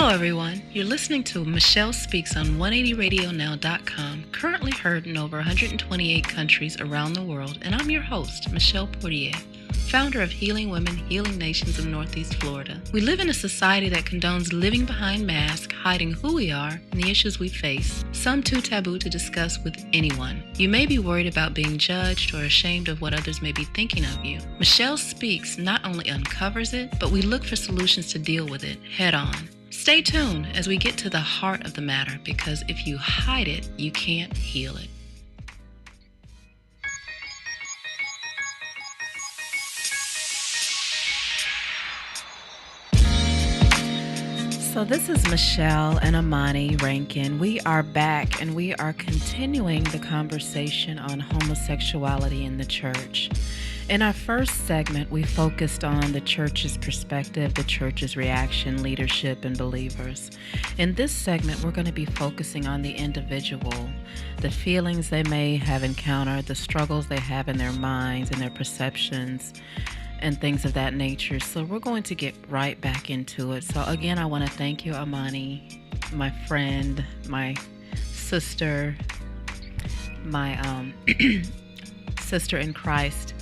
Hello, everyone. You're listening to Michelle Speaks on 180radionow.com, currently heard in over 128 countries around the world, and I'm your host, Michelle Portier, founder of Healing Women, Healing Nations of Northeast Florida. We live in a society that condones living behind masks, hiding who we are and the issues we face, some too taboo to discuss with anyone. You may be worried about being judged or ashamed of what others may be thinking of you. Michelle Speaks not only uncovers it, but we look for solutions to deal with it head on. Stay tuned as we get to the heart of the matter, because if you hide it, you can't heal it. So this is Michelle and Amani Rankin. We are back and we are continuing the conversation on homosexuality in the church. In our first segment, we focused on the church's perspective, the church's reaction, leadership, and believers. In this segment, we're going to be focusing on the individual, the feelings they may have encountered, the struggles they have in their minds and their perceptions, and things of that nature. So we're going to get right back into it. So again, I want to thank you, Amani, my friend, my sister, my sister in Christ,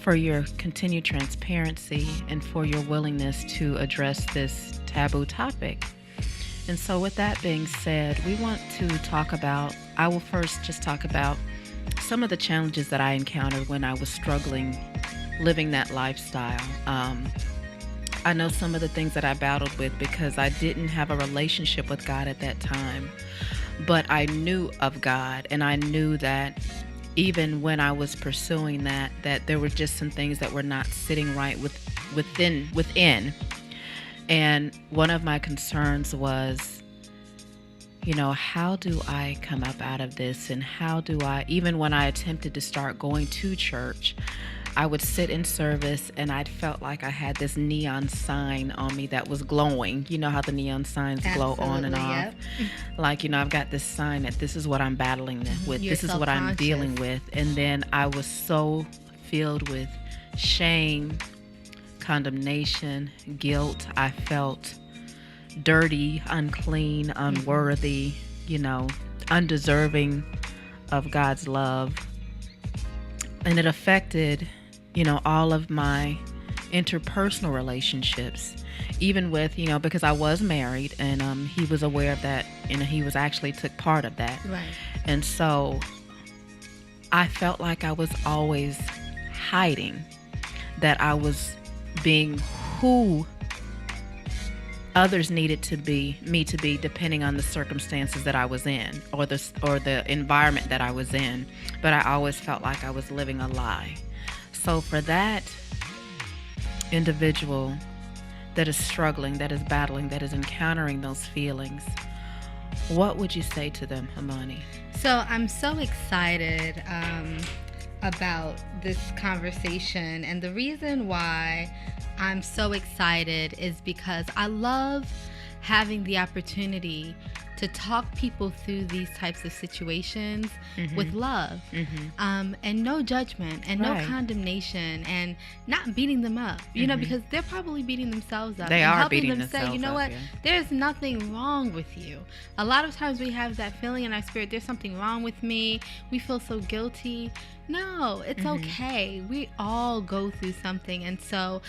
for your continued transparency and for your willingness to address this taboo topic. And so with that being said, we want to talk about, I will first just talk about some of the challenges that I encountered when I was struggling living that lifestyle. I know some of the things that I battled with because I didn't have a relationship with God at that time, but I knew of God, and I knew that even when I was pursuing that there were just some things that were not sitting right within. And one of my concerns was, how do I come up out of this? And how do I, even when I attempted to start going to church, I would sit in service and I felt like I had this neon sign on me that was glowing. You know how the neon signs glow on and off? Yep. Like, I've got this sign that this is what I'm battling with. You're this is what I'm dealing with. And then I was so filled with shame, condemnation, guilt. I felt dirty, unclean, unworthy, undeserving of God's love. And it affected all of my interpersonal relationships, even with, because I was married, and he was aware of that, and he was actually took part of that. Right. And so I felt like I was always hiding, that I was being who others needed me to be, depending on the circumstances that I was in, or the environment that I was in. But I always felt like I was living a lie. So for that individual that is struggling, that is battling, that is encountering those feelings, what would you say to them, Amani? So I'm so excited about this conversation, and the reason why I'm so excited is because I love having the opportunity to talk people through these types of situations with love, and no judgment and no condemnation, and not beating them up, because they're probably beating themselves up. They and are helping beating them themselves say, you know up, what, yeah. There's nothing wrong with you. A lot of times we have that feeling in our spirit, there's something wrong with me. We feel so guilty. No, it's okay. We all go through something. And so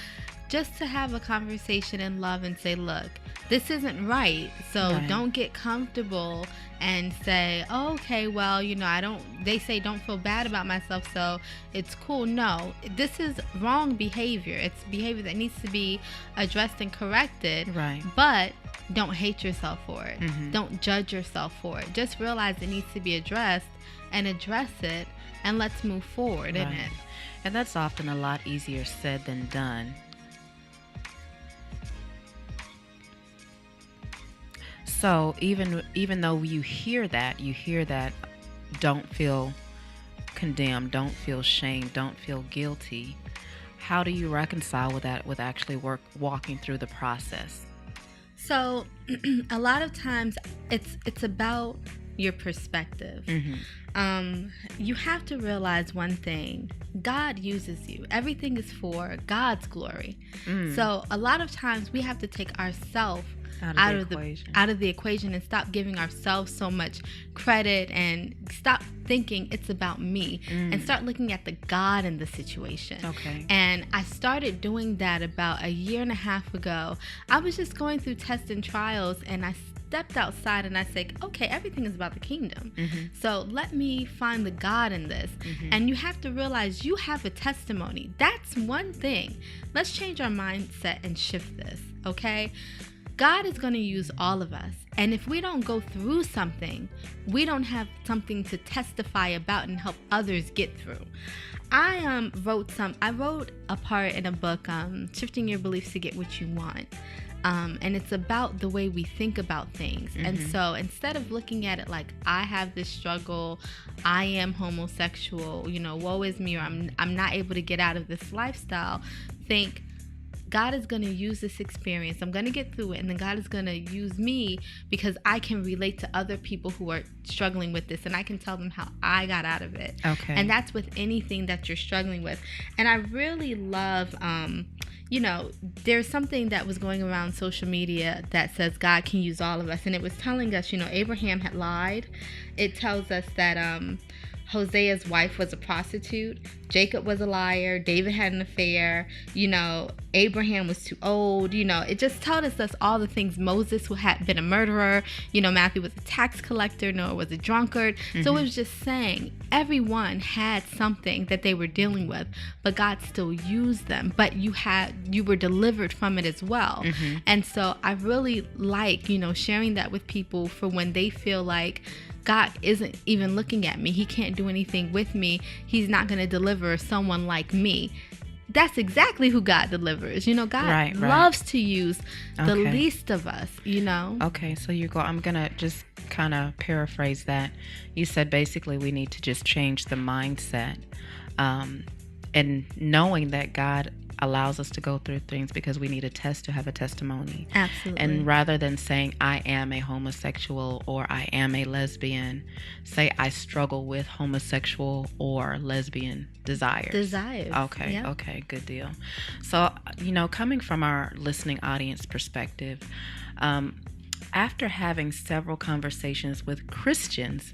just to have a conversation in love and say, look, this isn't right. So don't get comfortable and say, oh, okay, well, they say don't feel bad about myself, so it's cool. No, this is wrong behavior. It's behavior that needs to be addressed and corrected. Right. But don't hate yourself for it. Don't judge yourself for it. Just realize it needs to be addressed and address it, and let's move forward in it. And that's often a lot easier said than done. So even though you hear that, don't feel condemned, don't feel shame, don't feel guilty. How do you reconcile with that, with actually walking through the process? So a lot of times it's about your perspective. You have to realize one thing. God uses you. Everything is for God's glory. So a lot of times we have to take ourselves out of the equation and stop giving ourselves so much credit and stop thinking it's about me and start looking at the God in the situation. Okay. And I started doing that about a year and a half ago. I was just going through tests and trials, and I stepped outside and I said, okay, everything is about the kingdom. So let me find the God in this. And you have to realize you have a testimony. That's one thing. Let's change our mindset and shift this, okay? God is going to use all of us. And if we don't go through something, we don't have something to testify about and help others get through. I wrote a part in a book, Shifting Your Beliefs to Get What You Want. And it's about the way we think about things. And so instead of looking at it like I have this struggle, I am homosexual, woe is me, or I'm not able to get out of this lifestyle, think God is going to use this experience. I'm going to get through it, and then God is going to use me because I can relate to other people who are struggling with this, and I can tell them how I got out of it. Okay. And that's with anything that you're struggling with. And I really love there's something that was going around social media that says God can use all of us. And it was telling us, Abraham had lied. It tells us that Hosea's wife was a prostitute. Jacob was a liar. David had an affair. Abraham was too old. It just told us all the things. Moses had been a murderer. Matthew was a tax collector. Noah was a drunkard. So it was just saying everyone had something that they were dealing with, but God still used them. But you were delivered from it as well. And so I really like, sharing that with people for when they feel like God isn't even looking at me. He can't do anything with me. He's not going to deliver someone like me. That's exactly who God delivers. God loves to use the least of us, Okay, so I'm going to just kind of paraphrase that. You said basically we need to just change the mindset, and knowing that God allows us to go through things because we need a test to have a testimony. Absolutely. And rather than saying I am a homosexual or I am a lesbian, say I struggle with homosexual or lesbian desires. Okay. Yep. Okay, good deal. So, coming from our listening audience perspective, after having several conversations with Christians,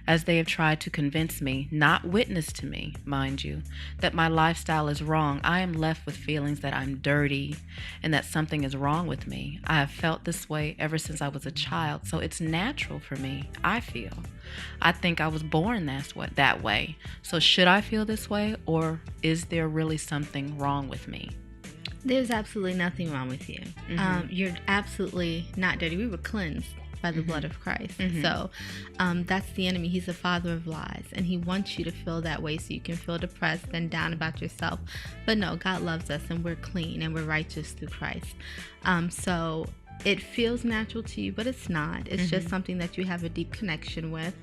as they have tried to convince me, not witness to me, mind you, that my lifestyle is wrong, I am left with feelings that I'm dirty and that something is wrong with me. I have felt this way ever since I was a child, so it's natural for me, I feel. I think I was born that way. So should I feel this way, or is there really something wrong with me? There's absolutely nothing wrong with you. You're absolutely not dirty. We were cleansed by the blood of Christ. So that's the enemy. He's a father of lies, and he wants you to feel that way so you can feel depressed and down about yourself. But no, God loves us, and we're clean and we're righteous through Christ. So it feels natural to you, but it's not. It's just something that you have a deep connection with,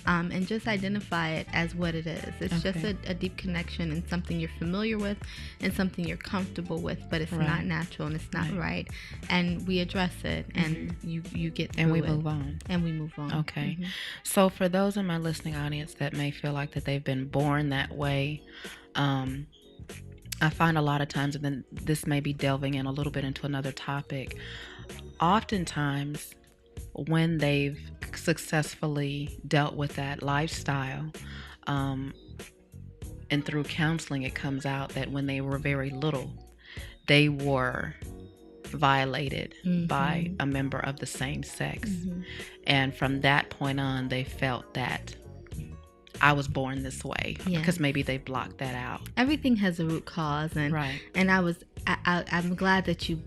and just identify it as what it is. It's just a deep connection and something you're familiar with and something you're comfortable with, but it's not natural and it's not right. And we address it, and you get through it. And we move on. And we move on. Okay. So for those in my listening audience that may feel like that they've been born that way, I find a lot of times, and then this may be delving in a little bit into another topic, oftentimes when they've successfully dealt with that lifestyle, and through counseling it comes out that when they were very little, they were violated by a member of the same sex. And from that point on, they felt that I was born this way, because maybe they blocked that out. Everything has a root cause, and I'm glad that you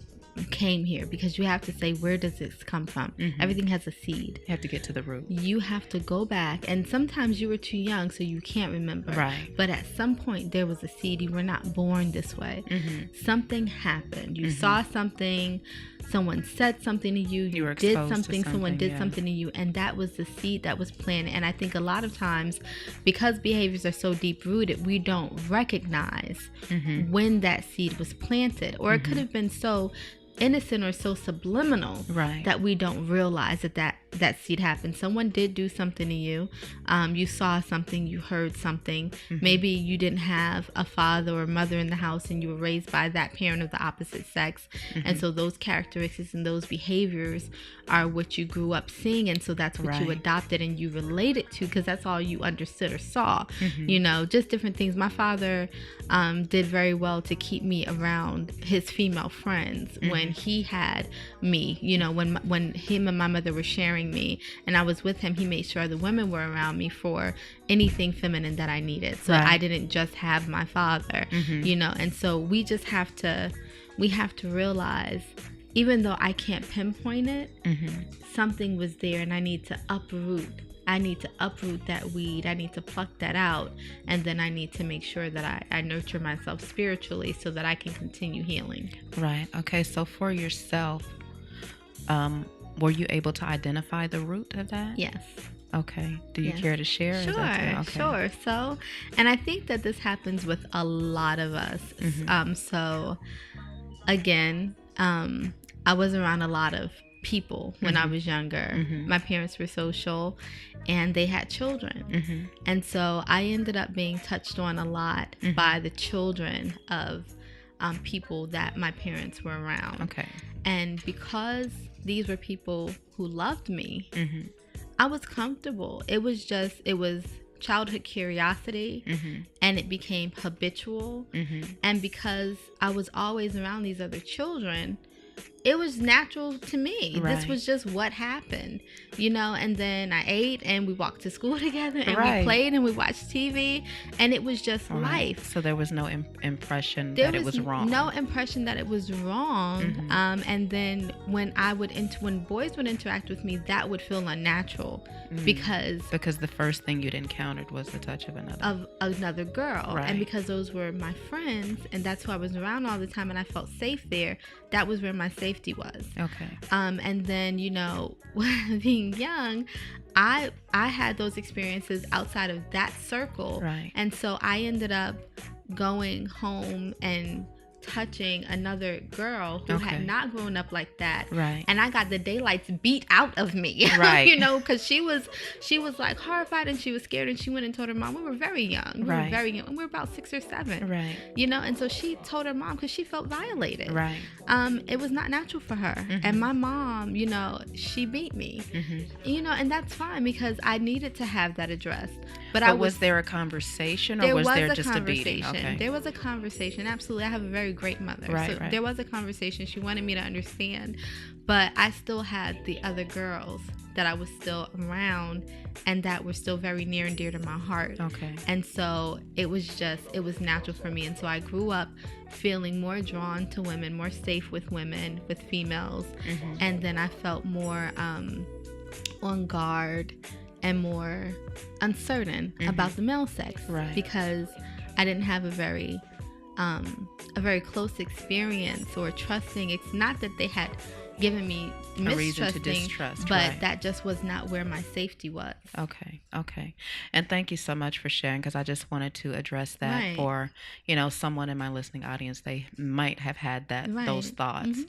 came here, because you have to say, where does this come from? Everything has a seed. You have to get to the root. You have to go back, and sometimes you were too young, so you can't remember. But at some point there was a seed. You were not born this way. Something happened. You saw something. Someone said something to you. You did something. Someone did something to you, and that was the seed that was planted. And I think a lot of times, because behaviors are so deep rooted, we don't recognize when that seed was planted, or it could have been so innocent or so subliminal that we don't realize that that seed happen. Someone did do something to you. You saw something, you heard something. Maybe you didn't have a father or mother in the house and you were raised by that parent of the opposite sex. And so those characteristics and those behaviors are what you grew up seeing. And so that's what you adopted and you related to, because that's all you understood or saw. You know, just different things. My father did very well to keep me around his female friends when he had me. You know, when him and my mother were sharing me and I was with him, he made sure the women were around me for anything feminine that I needed. So I didn't just have my father, you know. And so we have to realize, even though I can't pinpoint it, something was there, and I need to uproot. I need to uproot that weed. I need to pluck that out. And then I need to make sure that I nurture myself spiritually so that I can continue healing. Right. Okay. So for yourself, were you able to identify the root of that? Yes. Okay. Do you care to share? Sure. So, and I think that this happens with a lot of us. So, again, I was around a lot of people when I was younger. My parents were social and they had children. And so I ended up being touched on a lot by the children of people that my parents were around. Okay. And because these were people who loved me, I was comfortable. It was childhood curiosity, and it became habitual. And because I was always around these other children, it was natural to me. This was just what happened, you know. And then I ate and we walked to school together and we played and we watched TV, and it was just life. So there was no impression that it was wrong. No impression that it was wrong. And then when boys would interact with me, that would feel unnatural because the first thing you'd encountered was the touch of another girl, and because those were my friends and that's who I was around all the time, and I felt safe there. That was where my safety was. Okay. And then, you know, being young, I had those experiences outside of that circle. And so I ended up going home and touching another girl who had not grown up like that. And I got the daylights beat out of me. You know, because she was like horrified and she was scared, and she went and told her mom. We were very young. We were very young. We were about 6 or 7. You know, and so she told her mom because she felt violated. It was not natural for her. And my mom, you know, she beat me. You know, and that's fine because I needed to have that addressed. But was there a conversation, or was there just a beating? Okay. There was a conversation. Absolutely. I have a very great mother. There was a conversation. She wanted me to understand, but I still had the other girls that I was still around and that were still very near and dear to my heart. And so it was natural for me. And so I grew up feeling more drawn to women, more safe with women, with females. And then I felt more on guard and more uncertain about the male sex because I didn't have a very close experience or trusting. It's not that they had given me a reason to distrust, but that just was not where my safety was. Okay. And thank you so much for sharing, because I just wanted to address that for, you know, someone in my listening audience. They might have had those thoughts.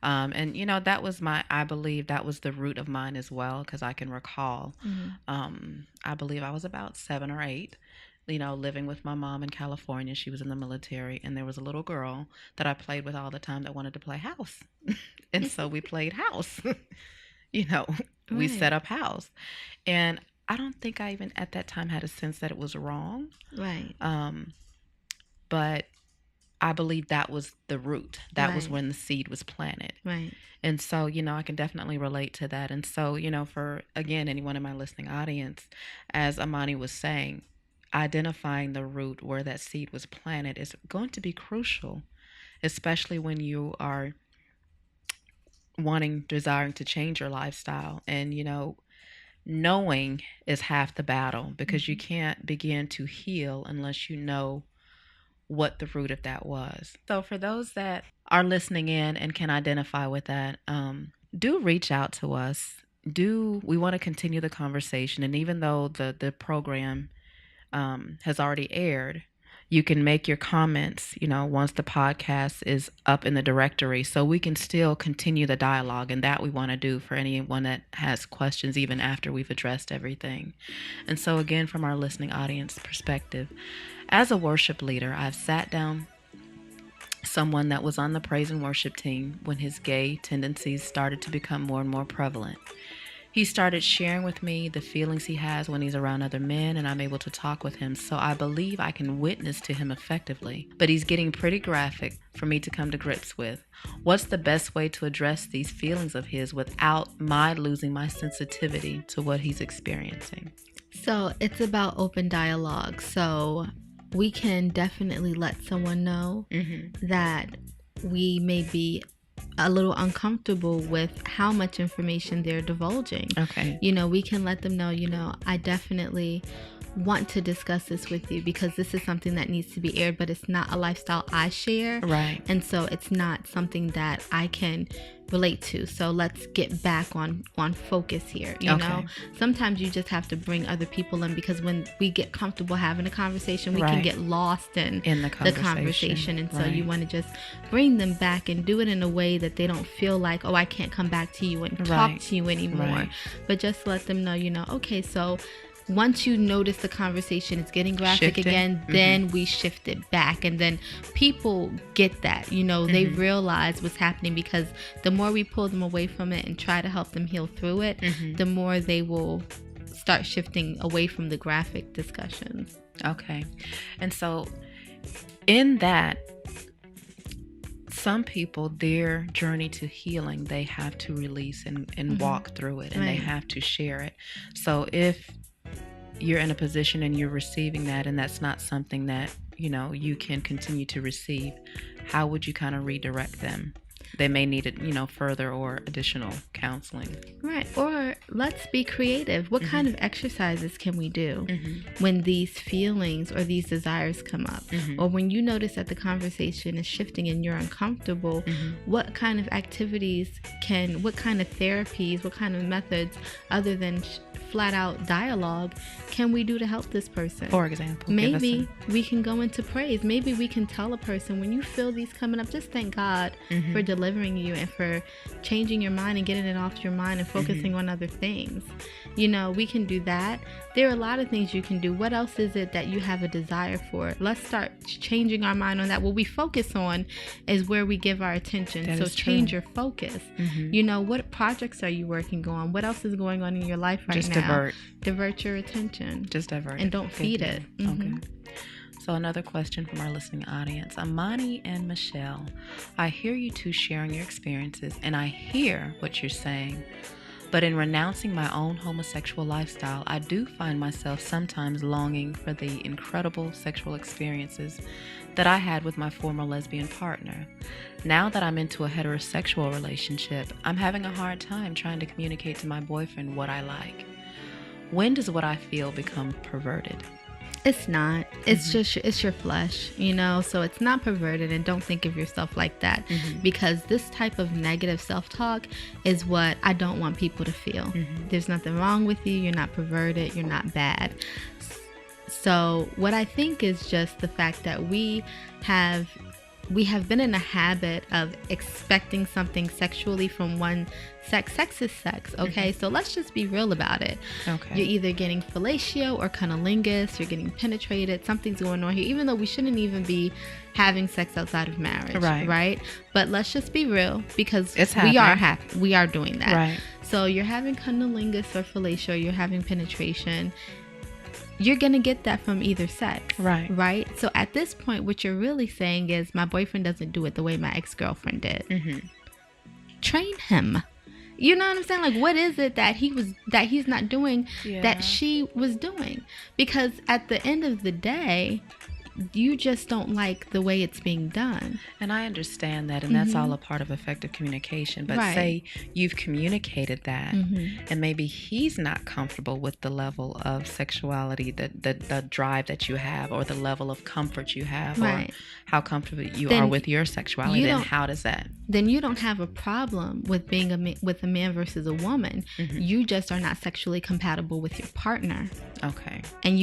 And, you know, I believe that was the root of mine as well, because I can recall, I believe I was about 7 or 8. You know, living with my mom in California. She was in the military, and there was a little girl that I played with all the time that wanted to play house. And so we played house. You know, we set up house. And I don't think I even at that time had a sense that it was wrong. But I believe that was the root. That was when the seed was planted. And so, you know, I can definitely relate to that. And so, you know, for, again, anyone in my listening audience, as Amani was saying, identifying the root where that seed was planted is going to be crucial, especially when you are desiring to change your lifestyle. And, you know, knowing is half the battle, because you can't begin to heal unless you know what the root of that was. So for those that are listening in and can identify with that, do reach out to us. We want to continue the conversation. And even though the program has already aired, you can make your comments, once the podcast is up in the directory, so we can still continue the dialogue. And that we want to do for anyone that has questions, even after we've addressed everything. And so again, from our listening audience perspective, as a worship leader, I've sat down someone that was on the praise and worship team when his gay tendencies started to become more and more prevalent. He started sharing with me the feelings he has when he's around other men, and I'm able to talk with him, so I believe I can witness to him effectively. But he's getting pretty graphic for me to come to grips with. What's the best way to address these feelings of his without my losing my sensitivity to what he's experiencing? So it's about open dialogue. So we can definitely let someone know that we may be a little uncomfortable with how much information they're divulging. Okay. We can let them know, I definitely want to discuss this with you because this is something that needs to be aired, but it's not a lifestyle I share. Right. And so it's not something that I can relate to. So let's get back on focus here. You know, sometimes you just have to bring other people in, because when we get comfortable having a conversation, we can get lost in the conversation. And so you want to just bring them back and do it in a way that they don't feel like, oh, I can't come back to you and talk to you anymore. But just let them know, okay, so once you notice the conversation is getting graphic again, then we shift it back. And then people get that, they realize what's happening, because the more we pull them away from it and try to help them heal through it, the more they will start shifting away from the graphic discussions. Okay. And so in that, some people, their journey to healing, they have to release and walk through it, and they have to share it. So if you're in a position and you're receiving that, and that's not something that, you can continue to receive, how would you kind of redirect them? They may need it, further or additional counseling. Right. Or let's be creative. What kind of exercises can we do when these feelings or these desires come up? Or when you notice that the conversation is shifting and you're uncomfortable, what kind of activities what kind of therapies, what kind of methods other than flat out dialogue can we do to help this person? For example, maybe we can go into praise. Maybe we can tell a person, when you feel these coming up, just thank God for delivering you and for changing your mind and getting it off your mind and focusing on other things. We can do that. There are a lot of things you can do. What else is it that you have a desire for? Let's start changing our mind on that. What we focus on is where we give our attention. So change your focus. What projects are you working on? What else is going on in your life right now? Divert your attention. Just divert. And don't feed it. Okay. So another question from our listening audience. Amani and Michelle, I hear you two sharing your experiences, and I hear what you're saying. But in renouncing my own homosexual lifestyle, I do find myself sometimes longing for the incredible sexual experiences that I had with my former lesbian partner. Now that I'm into a heterosexual relationship, I'm having a hard time trying to communicate to my boyfriend what I like. When does what I feel become perverted? It's not. It's just, it's your flesh, so it's not perverted, and don't think of yourself like that, because this type of negative self-talk is what I don't want people to feel. There's nothing wrong with you. You're not perverted. You're not bad. So what I think is just the fact that we have been in a habit of expecting something sexually from one sex. Sex is sex, okay? So let's just be real about it. Okay. You're either getting fellatio or cunnilingus, you're getting penetrated, something's going on here, even though we shouldn't even be having sex outside of marriage, right? But let's just be real, because we are doing that. Right. So you're having cunnilingus or fellatio, you're having penetration. You're going to get that from either sex. Right? So at this point, what you're really saying is, my boyfriend doesn't do it the way my ex-girlfriend did. Train him. You know what I'm saying? Like, what is it that he's not doing that she was doing? Because at the end of the day, you just don't like the way it's being done. And I understand that, and that's all a part of effective communication. But say you've communicated that, and maybe he's not comfortable with the level of sexuality, the drive that you have, or the level of comfort you have, or how comfortable you are with your sexuality. Then how does that? Then you don't have a problem with being with a man versus a woman. You just are not sexually compatible with your partner. Okay. And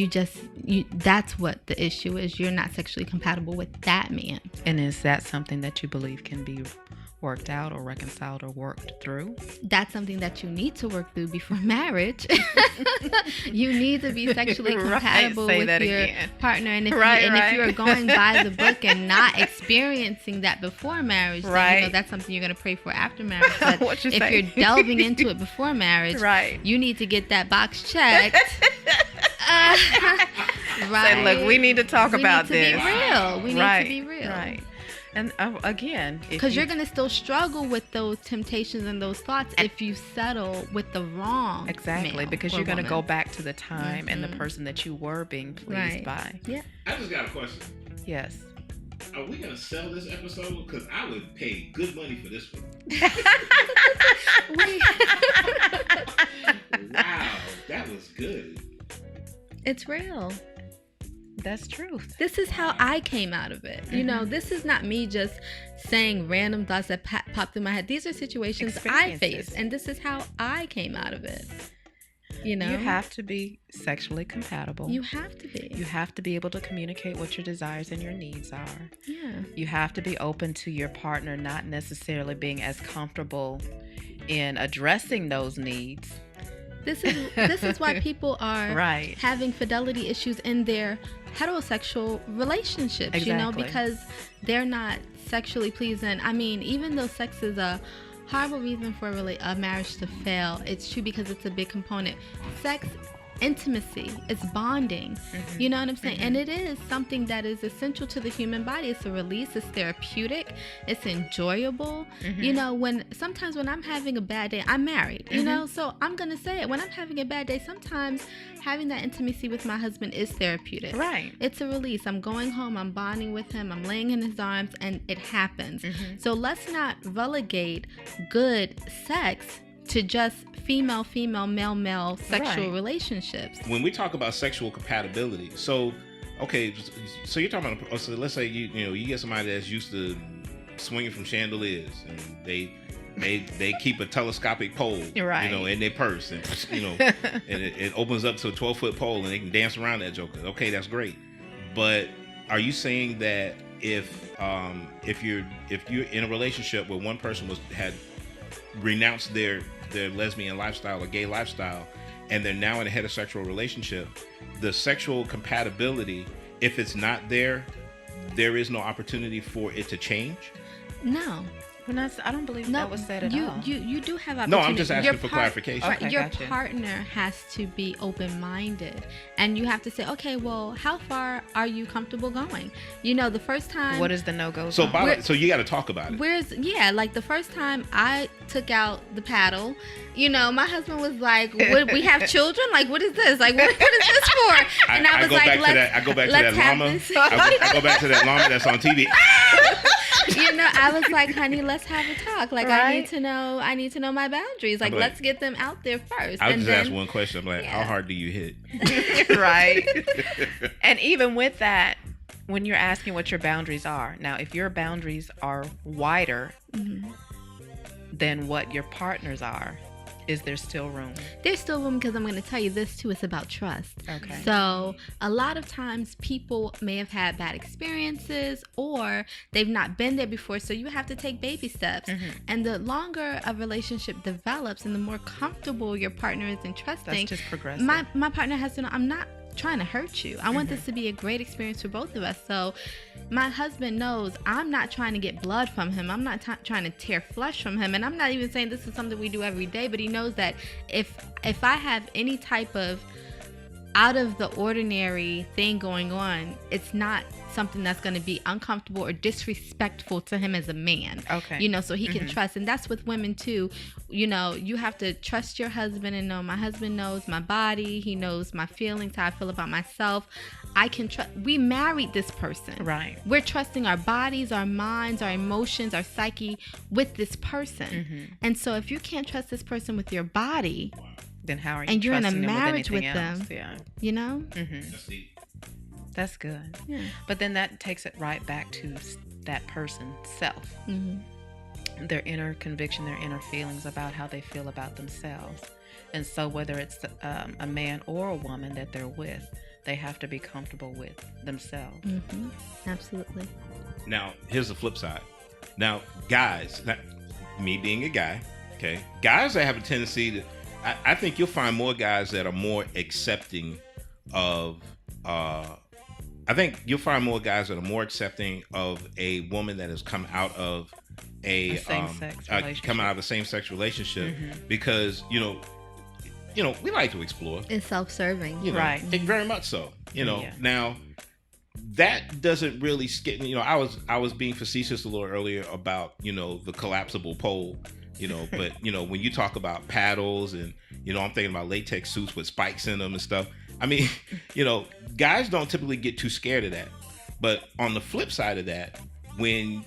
that's what the issue is. because you're not sexually compatible with that man. And is that something that you believe can be worked out or reconciled or worked through? That's something that you need to work through before marriage. You need to be sexually compatible with your partner. And if you are going by the book and not experiencing that before marriage, then that's something you're going to pray for after marriage. But if you're delving into it before marriage, you need to get that box checked. Say, look, we need to talk about this. We need to be real. Right. And again, because you're going to still struggle with those temptations and those thoughts if you settle with the wrong male because you're going to go back to the time and the person that you were being pleased by. Yeah. I just got a question. Yes. Are we going to sell this episode? Because I would pay good money for this one. Wow, that was good. It's real. That's truth. This is how I came out of it. You know, this is not me just saying random thoughts that pop through my head. These are situations I faced, and this is how I came out of it. You know, you have to be sexually compatible. You have to be. You have to be able to communicate what your desires and your needs are. Yeah. You have to be open to your partner not necessarily being as comfortable in addressing those needs. This is why people are having fidelity issues in their heterosexual relationships, you know, because they're not sexually pleasing. I mean, even though sex is a horrible reason for a marriage to fail, it's true because it's a big component. Sex, intimacy, it's bonding. You know what I'm saying? And it is something that is essential to the human body. It's a release, it's therapeutic, it's enjoyable. You know, sometimes when I'm having a bad day, I'm married, you know, so I'm gonna say it. When I'm having a bad day, sometimes having that intimacy with my husband is therapeutic. It's a release. I'm going home, I'm bonding with him, I'm laying in his arms, and it happens. So let's not relegate good sex to just female, male sexual relationships. When we talk about sexual compatibility, so you're talking about, so let's say you get somebody that's used to swinging from chandeliers, and they keep a telescopic pole, you know, in their purse, and and it opens up to a 12-foot pole, and they can dance around that joker. Okay, that's great. But are you saying that if you're in a relationship where one person had renounced their lesbian lifestyle or gay lifestyle, and they're now in a heterosexual relationship, the sexual compatibility, if it's not there is no opportunity for it to change? No. I don't believe that was said at all. You do have opportunity. No, I'm just asking for clarification. Okay, your partner has to be open-minded, and you have to say, okay, well, how far are you comfortable going? You know, the first time. What is the no-go? So you got to talk about it. Like the first time I took out the paddle, you know, my husband was like, "Would we have children? Like, what is this? Like, what is this for?" And I was like, I go back to that llama. I go back to that llama that's on TV. You know, I was like, honey, let's have a talk. Like, I need to know my boundaries. Like, let's get them out there first. I'll just ask one question. I'm like, how hard do you hit? Right. And even with that, when you're asking what your boundaries are, now, if your boundaries are wider than what your partner's are, is there still room? There's still room, because I'm going to tell you this too. It's about trust. Okay. So a lot of times people may have had bad experiences, or they've not been there before. So you have to take baby steps. And the longer a relationship develops and the more comfortable your partner is in trusting, that's just progressive. My partner has to know, I'm not trying to hurt you. I want this to be a great experience for both of us. So my husband knows I'm not trying to get blood from him. I'm not trying to tear flesh from him. And I'm not even saying this is something we do every day, but he knows that if I have any type of out of the ordinary thing going on, it's not something that's going to be uncomfortable or disrespectful to him as a man. Okay. You know, so he can trust. And that's with women too. You know, you have to trust your husband and know my husband knows my body. He knows my feelings, how I feel about myself. I can trust. We married this person. Right. We're trusting our bodies, our minds, our emotions, our psyche with this person. And so if you can't trust this person with your body, then how are you? And you're in a trusting marriage with with them? them. Yeah. You know? That's good. Yeah. But then that takes it right back to that person's self. Their inner conviction, their inner feelings about how they feel about themselves. And so whether it's a man or a woman that they're with, they have to be comfortable with themselves. Absolutely. Now, here's the flip side. Now, guys, me being a guy, okay, guys that have a tendency to, I think you'll find more guys that are more accepting of, I think you'll find more guys that are more accepting of a woman that has come out of a same-sex come out of a same-sex relationship, because you know we like to explore. It's self-serving, right? Very much so. Yeah. Now that doesn't really skip. I was being facetious a little earlier about the collapsible pole. But when you talk about paddles and I'm thinking about latex suits with spikes in them and stuff. I mean, guys don't typically get too scared of that. But on the flip side of that, when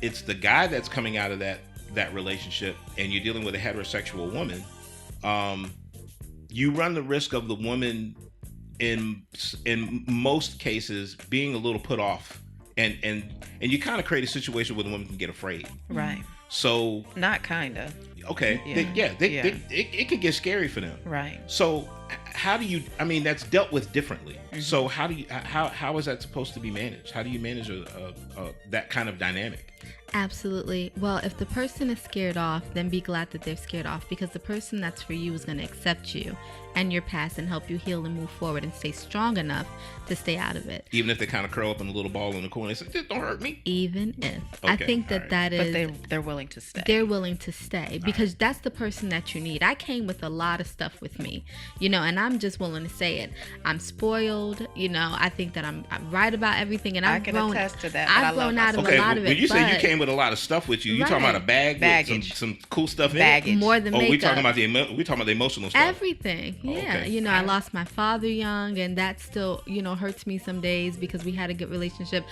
it's the guy that's coming out of that relationship and you're dealing with a heterosexual woman, you run the risk of the woman in most cases being a little put off, and you kind of create a situation where the woman can get afraid. Right. So not kinda. Okay. It can get scary for them. Right. So how do you? I mean, that's dealt with differently. So how is that supposed to be managed? How do you manage that kind of dynamic? Absolutely. Well, if the person is scared off, then be glad that they're scared off, because the person that's for you is going to accept you and your past and help you heal and move forward and stay strong enough to stay out of it. Even if they kind of curl up in a little ball in the corner and say, "Just don't hurt me." Even if. Okay. I think that is... But they're willing to stay. They're willing to stay because that's the person that you need. I came with a lot of stuff with me, and I'm just willing to say it. I'm spoiled, I think that I'm right about everything, and I can attest to that. I've grown out of a lot of it. When you say you came with a lot of stuff with you, you talking about a baggage with some cool stuff in baggage. it? More than makeup. we talking about the emotional stuff. Everything. Yeah. Okay. I lost my father young, and that still, hurts me some days because we had a good relationship.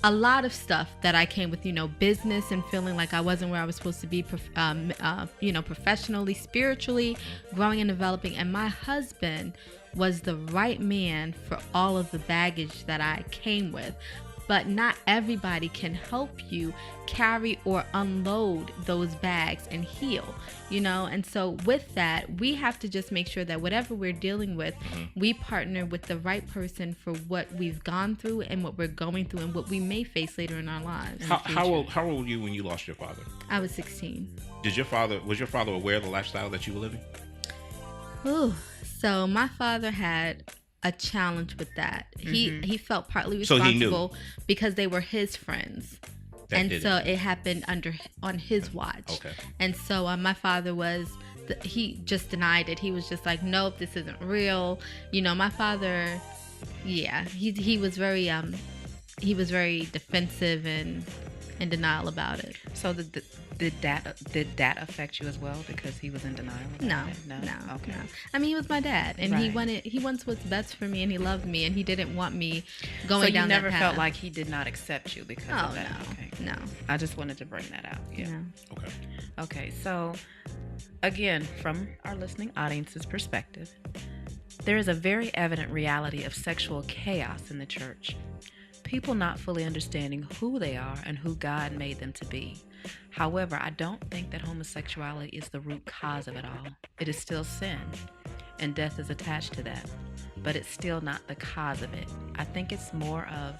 A lot of stuff that I came with, business and feeling like I wasn't where I was supposed to be, professionally, spiritually, growing and developing. And my husband was the right man for all of the baggage that I came with. But not everybody can help you carry or unload those bags and heal, And so with that, we have to just make sure that whatever we're dealing with, we partner with the right person for what we've gone through and what we're going through and what we may face later in our lives. How old were you when you lost your father? I was 16. Was your father aware of the lifestyle that you were living? Ooh, so my father had a challenge with that. He felt partly responsible because they were his friends. It happened on his watch. Okay. And so my father he just denied it. He was just like, nope, this isn't real. My father, he was very defensive and in denial about it. So did that affect you as well because he was in denial about it? No. Okay. No. I mean, he was my dad, and Right. he wants what's best for me, and he loved me, and he didn't want me going down that path. So you never felt like he did not accept you because of that? No. Okay. No. I just wanted to bring that out. Yeah. No. Okay. Okay, so again, from our listening audience's perspective, there is a very evident reality of sexual chaos in the church. People not fully understanding who they are and who God made them to be. However, I don't think that homosexuality is the root cause of it all. It is still sin, and death is attached to that, but it's still not the cause of it. I think it's more of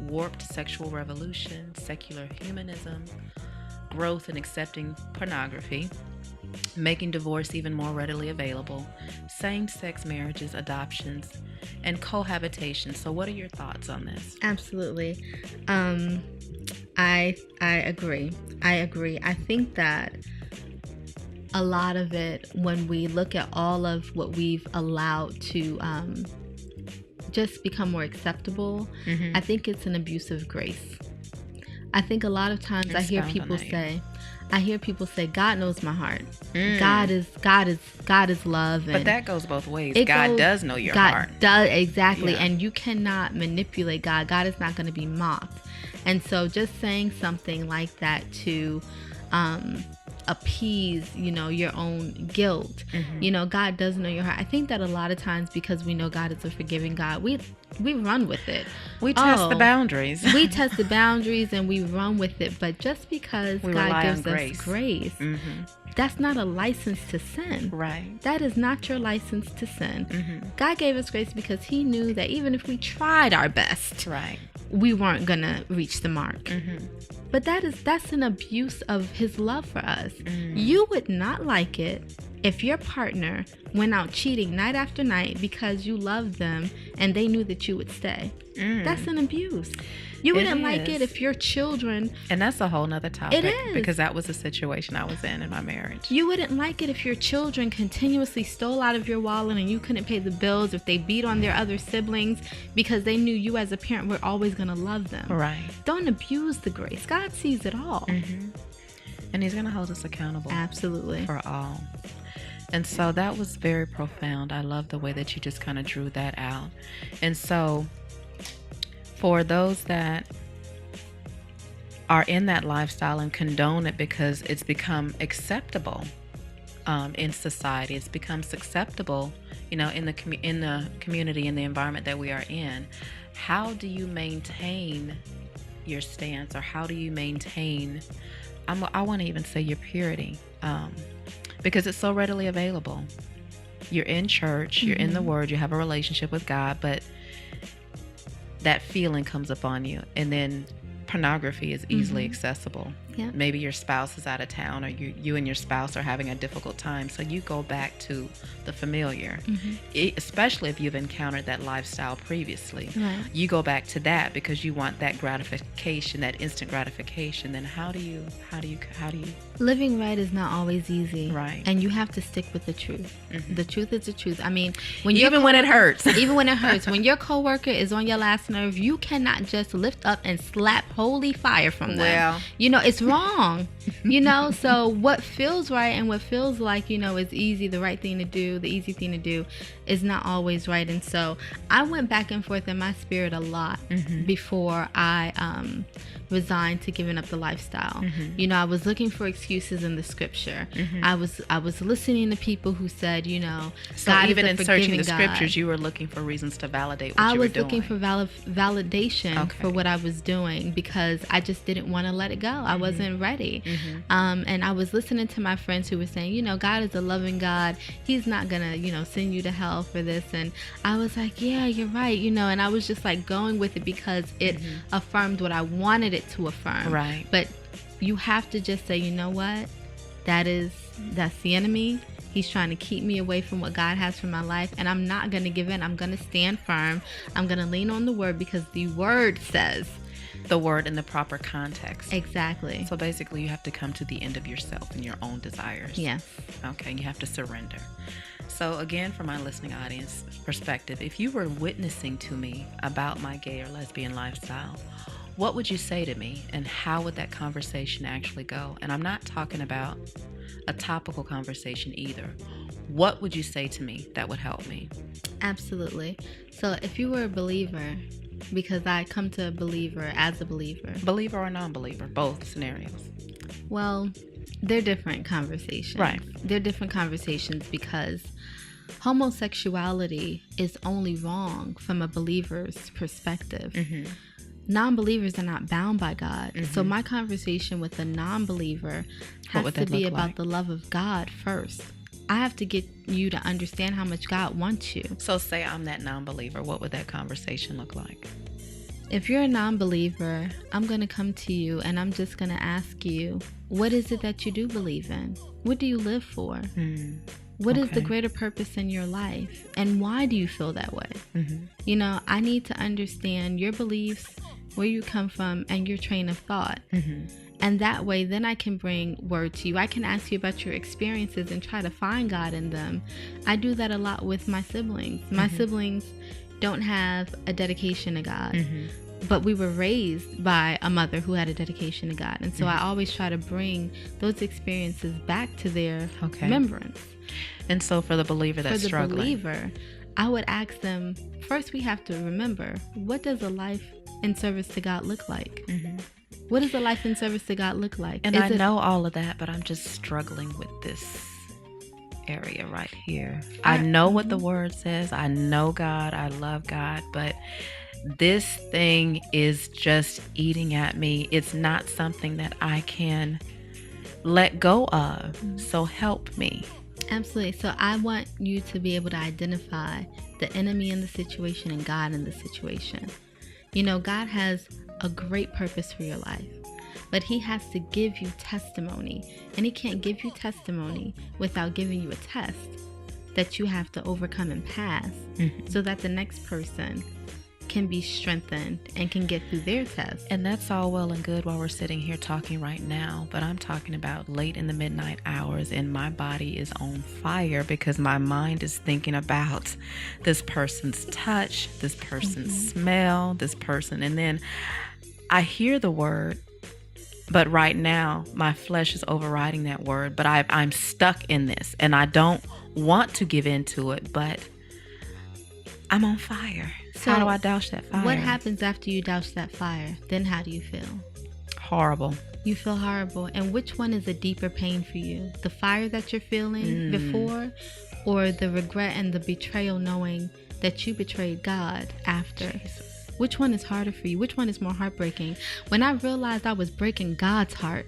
warped sexual revolution, secular humanism, growth in accepting pornography, making divorce even more readily available, same-sex marriages, adoptions, and cohabitation. So what are your thoughts on this? Absolutely. I agree. I think that a lot of it, when we look at all of what we've allowed to just become more accepable, I think it's an abuse of grace. I think a lot of times I hear people say, God knows my heart. God is love. But that goes both ways. God does know your heart. God does, exactly. Yeah. And you cannot manipulate God. God is not going to be mocked. And so just saying something like that to appease, your own guilt. God does know your heart. I think that a lot of times, because we know God is a forgiving God, we run with it. We test the boundaries. We test the boundaries and we run with it. But just because God gives us grace that's not a license to sin. Right. That is not your license to sin. Mm-hmm. God gave us grace because he knew that even if we tried our best, Right. we weren't going to reach the mark. Mm-hmm. But that's an abuse of his love for us. Mm. You would not like it if your partner went out cheating night after night because you loved them and they knew that you would stay. That's an abuse. You wouldn't like it if your children... And that's a whole nother topic. It is. Because that was the situation I was in my marriage. You wouldn't like it if your children continuously stole out of your wallet and you couldn't pay the bills, if they beat on their other siblings because they knew you as a parent were always going to love them. Right. Don't abuse the grace. God sees it all. Mm-hmm. And he's going to hold us accountable. Absolutely. For all. And so that was very profound. I love the way that you just kind of drew that out. And so for those that are in that lifestyle and condone it because it's become acceptable in society, it's become acceptable, in the community, in the environment that we are in. How do you maintain your stance, or how do you maintain? I want to even say your purity, because it's so readily available. You're in church, you're in the Word, you have a relationship with God, but that feeling comes upon you, and then pornography is easily accessible. Yeah. Maybe your spouse is out of town, or you and your spouse are having a difficult time, so you go back to the familiar. Especially if you've encountered that lifestyle previously. Right. You go back to that because you want that gratification, that instant gratification. Then how do you Living right is not always easy. Right. And you have to stick with the truth. The truth is the truth. I mean, when it hurts. Even when it hurts. When your coworker is on your last nerve, you cannot just lift up and slap holy fire from them. Well. It's wrong. So what feels right and what feels like, is easy, the right thing to do, the easy thing to do, is not always right. And so I went back and forth in my spirit a lot before I resigned to giving up the lifestyle. I was looking for excuses in the scripture. I was listening to people who said, So God even is a in searching the forgiving scriptures, God. you were looking for reasons to validate what you were doing. I was looking for validation for what I was doing because I just didn't want to let it go. I wasn't ready. And I was listening to my friends who were saying, God is a loving God. He's not gonna, send you to hell for this. And I was like, yeah, you're right. And I was just like going with it because it affirmed what I wanted it to affirm. Right. But you have to just say, you know what? That's the enemy. He's trying to keep me away from what God has for my life. And I'm not going to give in. I'm going to stand firm. I'm going to lean on the word because the word says. The word in the proper context. Exactly. So basically you have to come to the end of yourself and your own desires. Yes. Okay. You have to surrender. So again, from my listening audience perspective, if you were witnessing to me about my gay or lesbian lifestyle, what would you say to me, and how would that conversation actually go? And I'm not talking about a topical conversation either. What would you say to me that would help me? Absolutely. So if you were a believer, because I come to a believer as a believer. Believer or non-believer, both scenarios. Well, they're different conversations. Right. They're different conversations because homosexuality is only wrong from a believer's perspective. Non-believers are not bound by God. So my conversation with a non-believer has to be about the love of God first. I have to get you to understand how much God wants you. So say I'm that non-believer. What would that conversation look like? If you're a non-believer, I'm going to come to you and I'm just going to ask you, what is it that you do believe in? What do you live for? What is the greater purpose in your life? And why do you feel that way? I need to understand your beliefs, where you come from, and your train of thought. And that way, then I can bring word to you. I can ask you about your experiences and try to find God in them. I do that a lot with my siblings. My siblings don't have a dedication to God. But we were raised by a mother who had a dedication to God. And so I always try to bring those experiences back to their remembrance. And so for the believer that's struggling. For the believer, I would ask them, first we have to remember, what does a life in service to God look like? What does a life in service to God look like? And I know all of that, but I'm just struggling with this area right here. I know what the word says. I know God. I love God. But this thing is just eating at me. It's not something that I can let go of. So help me. Absolutely. So I want you to be able to identify the enemy in the situation and God in the situation. You know, God has a great purpose for your life, but he has to give you testimony, and he can't give you testimony without giving you a test that you have to overcome and pass, so that the next person can be strengthened and can get through their test. And that's all well and good while we're sitting here talking right now, but I'm talking about late in the midnight hours, and my body is on fire because my mind is thinking about this person's touch, this person's smell, this person, and then I hear the word, but right now my flesh is overriding that word, but I'm stuck in this, and I don't want to give into it, but I'm on fire. So how do I douse that fire? What happens after you douse that fire? Then how do you feel? Horrible. You feel horrible. And which one is a deeper pain for you? The fire that you're feeling before, or the regret and the betrayal knowing that you betrayed God after? Jesus. Which one is harder for you? Which one is more heartbreaking? When I realized I was breaking God's heart,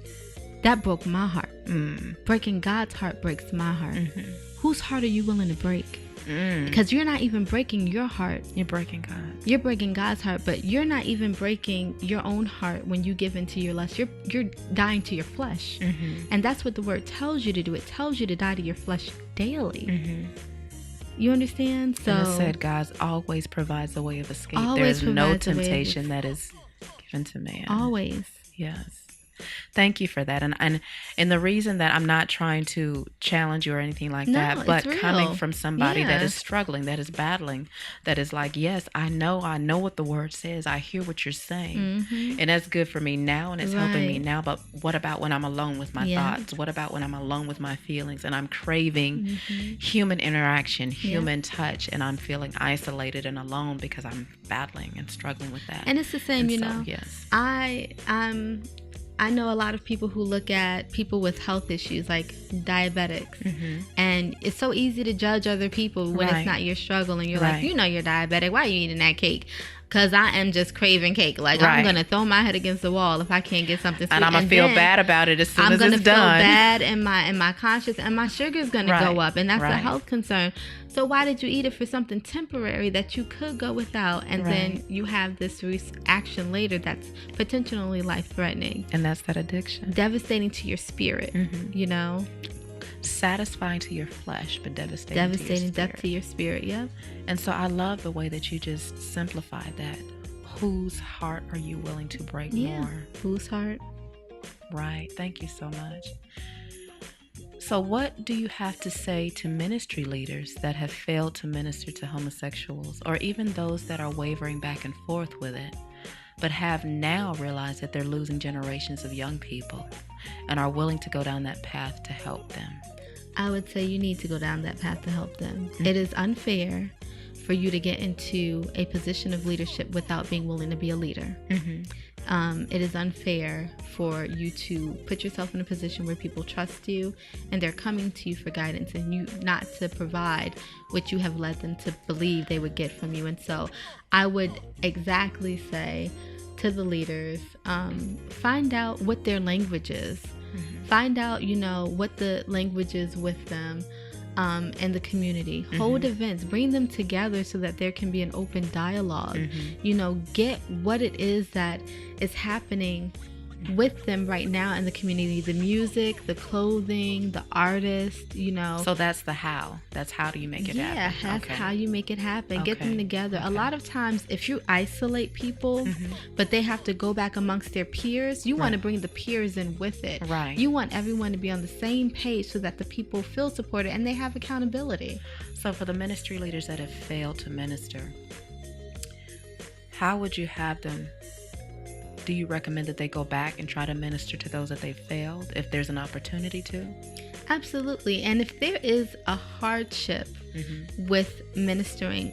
that broke my heart. Breaking God's heart breaks my heart. Whose heart are you willing to break? Because you're not even breaking your heart. You're breaking God. You're breaking God's heart, but you're not even breaking your own heart when you give into your lust. You're dying to your flesh. And that's what the word tells you to do. It tells you to die to your flesh daily. You understand? So, and it said God always provides a way of escape. There's no temptation that is given to man. Always. Yes. Thank you for that. And the reason that I'm not trying to challenge you or anything like that, but coming from somebody that is struggling, that is battling, that is like, yes, I know what the word says. I hear what you're saying. And that's good for me now, and it's helping me now. But what about when I'm alone with my thoughts? What about when I'm alone with my feelings and I'm craving human interaction, human touch, and I'm feeling isolated and alone because I'm battling and struggling with that? And it's the same, you know. Yes. I know a lot of people who look at people with health issues like diabetics, and it's so easy to judge other people when it's not your struggle, and you're like, you know, you're diabetic. Why are you eating that cake? Because I am just craving cake. Like, I'm going to throw my head against the wall if I can't get something sweet. And I'm going to feel bad about it as soon as it's done. I'm going to feel bad in my conscience, and my sugar's going to go up, and that's a health concern. So why did you eat it for something temporary that you could go without, and then you have this reaction later that's potentially life-threatening? And that's that addiction. Devastating to your spirit, you know? Satisfying to your flesh, but devastating death to your spirit. Yep. And so I love the way that you just simplified that. Whose heart are you willing to break more? Whose heart? Right. Thank you so much. So what do you have to say to ministry leaders that have failed to minister to homosexuals, or even those that are wavering back and forth with it, but have now realized that they're losing generations of young people and are willing to go down that path to help them? I would say you need to go down that path to help them. It is unfair for you to get into a position of leadership without being willing to be a leader. It is unfair for you to put yourself in a position where people trust you and they're coming to you for guidance, and you not to provide what you have led them to believe they would get from you. And so I would exactly say to the leaders, find out what their language is. Find out, you know, what the language is with them and the community. Hold events, bring them together so that there can be an open dialogue. You know, get what it is that is happening with them right now in the community, the music, the clothing, the artist, you know. So that's the how. That's how do you make it happen? Yeah, that's how you make it happen. Get them together. A lot of times, if you isolate people, but they have to go back amongst their peers, you want to bring the peers in with it. You want everyone to be on the same page so that the people feel supported and they have accountability. So for the ministry leaders that have failed to minister, how would you have them? Do you recommend that they go back and try to minister to those that they failed if there's an opportunity to? Absolutely. And if there is a hardship with ministering,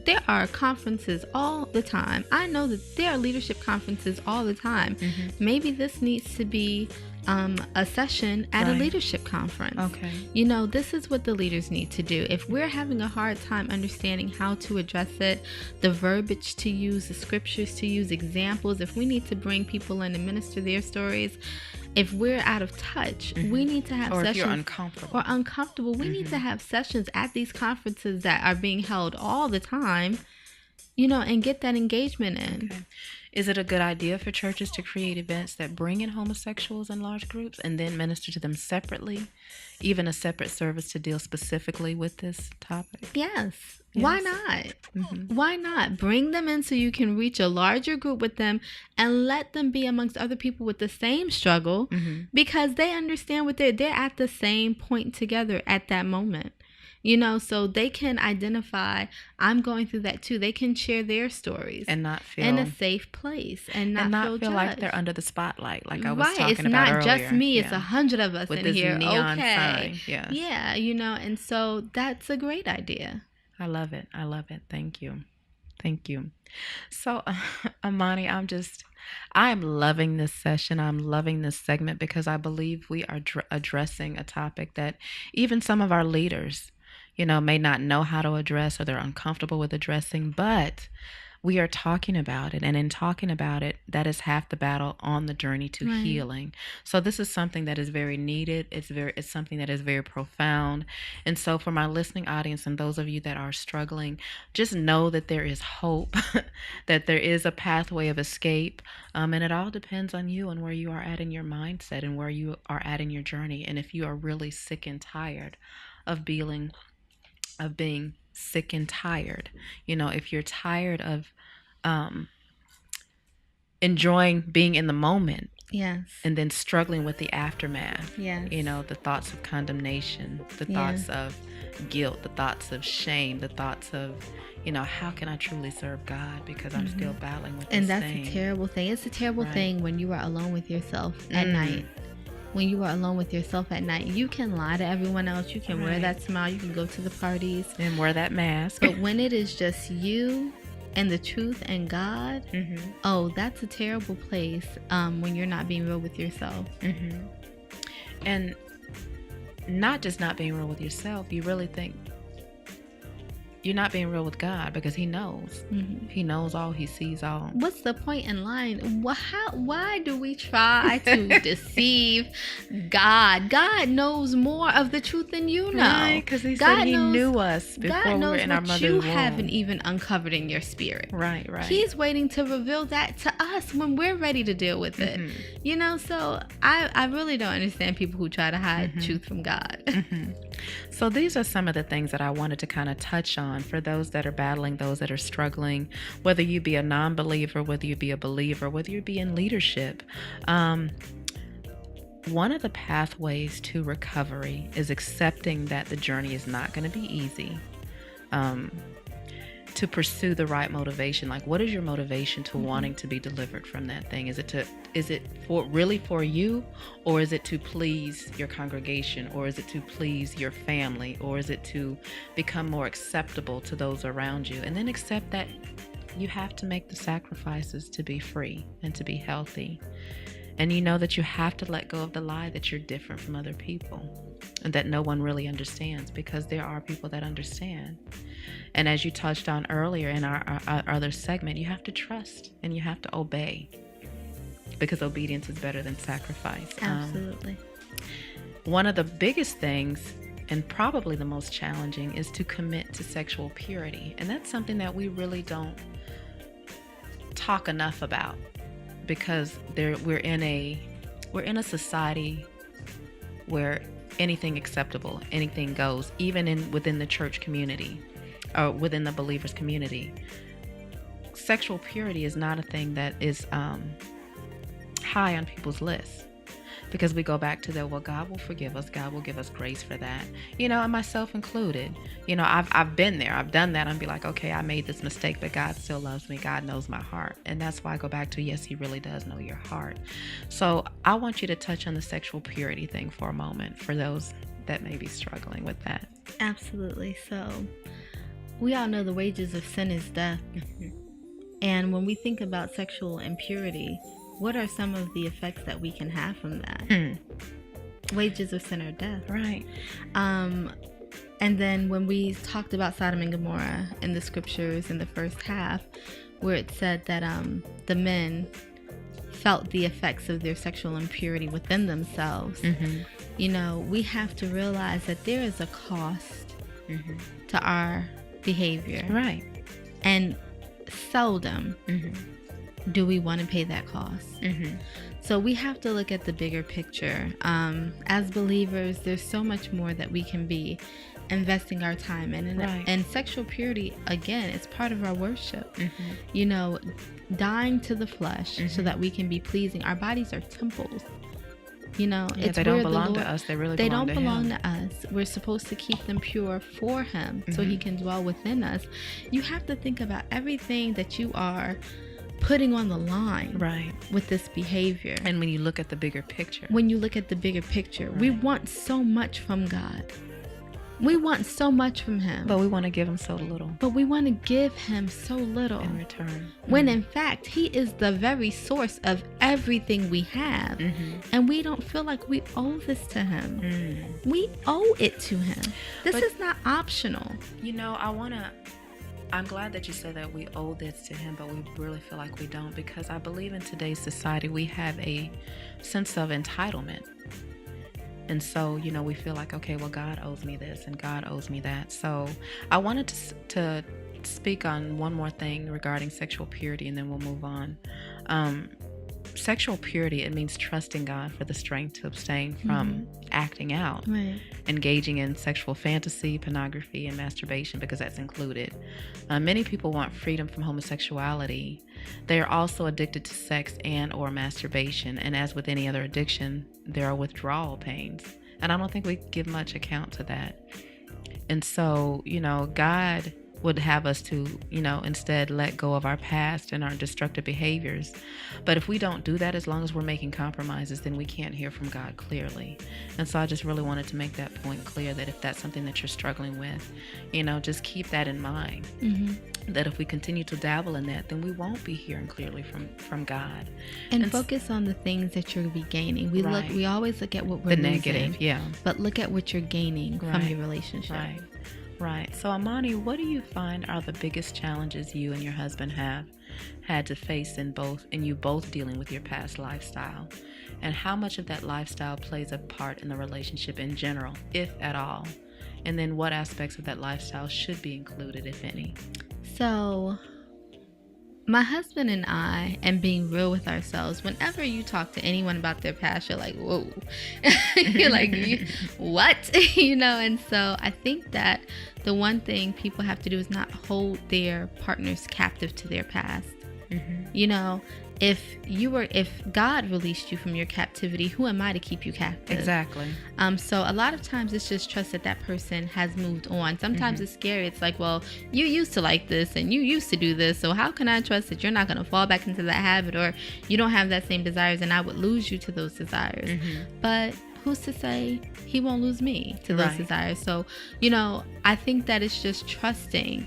there are conferences all the time. I know that there are leadership conferences all the time. Maybe this needs to be a session at a Right. leadership conference. Okay. You know, this is what the leaders need to do. If we're having a hard time understanding how to address it, the verbiage to use, the scriptures to use, examples, if we need to bring people in and minister their stories, if we're out of touch, we need to have Or sessions. if you're uncomfortable. Or uncomfortable, we need to have sessions at these conferences that are being held all the time, you know, and get that engagement in. Okay. Is it a good idea for churches to create events that bring in homosexuals in large groups and then minister to them separately? Even a separate service to deal specifically with this topic? Yes. Why not? Why not? Bring them in so you can reach a larger group with them and let them be amongst other people with the same struggle because they understand what they're at the same point together at that moment. You know, so they can identify, I'm going through that too. They can share their stories. And not feel... in a safe place. And not feel like judged. they're under the spotlight, like I was right. talking It's about earlier. It's not just me. It's 100 of us with in this here. neon Okay. sign. Yes. Yeah, you know, and so that's a great idea. I love it. I love it. Thank you. Thank you. So, Amani, I'm loving this session. I'm loving this segment because I believe we are addressing a topic that even some of our leaders, you know, may not know how to address, or they're uncomfortable with addressing, but we are talking about it. And in talking about it, that is half the battle on the journey to healing. So this is something that is very needed. It's something that is very profound. And so for my listening audience and those of you that are struggling, just know that there is hope, that there is a pathway of escape. And it all depends on you and where you are at in your mindset and where you are at in your journey. And if you are really sick and tired of being sick and tired, you know, if you're tired of enjoying being in the moment, yes, and then struggling with the aftermath, yes, you know, the thoughts of condemnation, the thoughts of guilt, the thoughts of shame, the thoughts of, you know, how can I truly serve God because I'm still battling with this and that's thing. a terrible thing. It's a terrible thing when you are alone with yourself at night. When you are alone with yourself at night, you can lie to everyone else. You can wear that smile. You can go to the parties and wear that mask. But when it is just you and the truth and God, oh, that's a terrible place when you're not being real with yourself. And not just not being real with yourself, you really think you're not being real with God because He knows. He knows all. He sees all. What's the point in lying? Why do we try to deceive God? God knows more of the truth than you know. Right, because He said He knew us before we were in our mother's womb. God knows what you haven't even uncovered in your spirit. Right. He's waiting to reveal that to us when we're ready to deal with it. You know, so I really don't understand people who try to hide truth from God. So these are some of the things that I wanted to kind of touch on for those that are battling, those that are struggling, whether you be a non-believer, whether you be a believer, whether you be in leadership. One of the pathways to recovery is accepting that the journey is not going to be easy. To pursue the right motivation. Like, what is your motivation to wanting to be delivered from that thing? Is it really for you, or is it to please your congregation, or is it to please your family, or is it to become more acceptable to those around you? And then accept that you have to make the sacrifices to be free and to be healthy. And you know that you have to let go of the lie that you're different from other people and that no one really understands, because there are people that understand. And as you touched on earlier in our other segment, you have to trust and you have to obey, because obedience is better than sacrifice. Absolutely. One of the biggest things, and probably the most challenging, is to commit to sexual purity. And that's something that we really don't talk enough about, because we're in a society where anything acceptable, anything goes, even within the church community or within the believers community. Sexual purity is not a thing that is high on people's lists, because we go back to well, God will forgive us, God will give us grace for that, you know, and myself included. You know, I've been there, I've done that. I'm be like, okay, I made this mistake, but God still loves me, God knows my heart. And that's why I go back to, yes, He really does know your heart. So I want you to touch on the sexual purity thing for a moment, for those that may be struggling with that. Absolutely. So we all know the wages of sin is death. And when we think about sexual impurity, what are some of the effects that we can have from that? Wages of sin are death. Right. And then when we talked about Sodom and Gomorrah in the scriptures in the first half, where it said that the men felt the effects of their sexual impurity within themselves, you know, we have to realize that there is a cost to our behavior. Right. And seldom do we want to pay that cost. So we have to look at the bigger picture. As believers, there's so much more that we can be investing our time in. And sexual purity, again, is part of our worship. You know, dying to the flesh so that we can be pleasing. Our bodies are temples. You know, it's they don't belong to us. They really belong to Him. They don't belong to us. We're supposed to keep them pure for Him so He can dwell within us. You have to think about everything that you are putting on the line with this behavior. And when you look at the bigger picture. We want so much from God. We want so much from Him. But we want to give Him so little. In return. When in fact, He is the very source of everything we have. And we don't feel like we owe this to Him. We owe it to Him. This is not optional. You know, I'm glad that you said that we owe this to Him, but we really feel like we don't, because I believe in today's society we have a sense of entitlement. And so, you know, we feel like, okay, well, God owes me this and God owes me that. So I wanted to speak on one more thing regarding sexual purity, and then we'll move on. Sexual purity, it means trusting God for the strength to abstain from acting out, engaging in sexual fantasy, pornography, and masturbation, because that's included. Many people want freedom from homosexuality. They are also addicted to sex and or masturbation, and as with any other addiction, there are withdrawal pains. And I don't think we give much account to that. And so, you know, God would have us to, you know, instead let go of our past and our destructive behaviors. But if we don't do that, as long as we're making compromises, then we can't hear from God clearly. And so I just really wanted to make that point clear, that if that's something that you're struggling with, you know, just keep that in mind. That if we continue to dabble in that, then we won't be hearing clearly from God. And focus on the things that you'll be gaining. We always look at what we're losing, negative, but look at what you're gaining from your relationship. Right. So Amani, what do you find are the biggest challenges you and your husband have had to face in you both dealing with your past lifestyle? And how much of that lifestyle plays a part in the relationship in general, if at all? And then what aspects of that lifestyle should be included, if any? So, my husband and I, and being real with ourselves, whenever you talk to anyone about their past, you're like, whoa. You're like, what? You know, and so I think that the one thing people have to do is not hold their partners captive to their past. You know, if God released you from your captivity, who am I to keep you captive? Exactly. So a lot of times it's just trust that person has moved on. Sometimes it's scary. It's like, well, you used to like this and you used to do this, so how can I trust that you're not going to fall back into that habit, or you don't have that same desires and I would lose you to those desires? But who's to say He won't lose me to those desires? So, you know, I think that it's just trusting,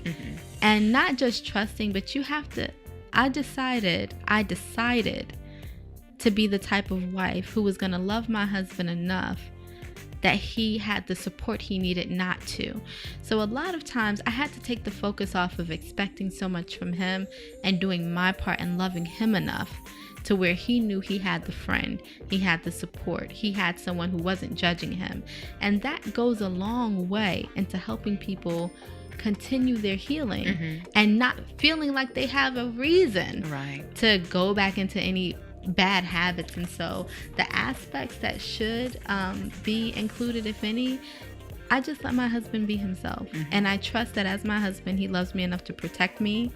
and not just trusting, but you have to. I decided to be the type of wife who was going to love my husband enough that he had the support he needed not to. So a lot of times I had to take the focus off of expecting so much from him and doing my part and loving him enough to where he knew he had the friend, he had the support, he had someone who wasn't judging him. And that goes a long way into helping people continue their healing and not feeling like they have a reason to go back into any bad habits. And so the aspects that should be included, if any, I just let my husband be himself. And I trust that as my husband, he loves me enough to protect me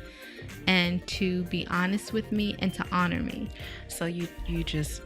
and to be honest with me and to honor me. So you just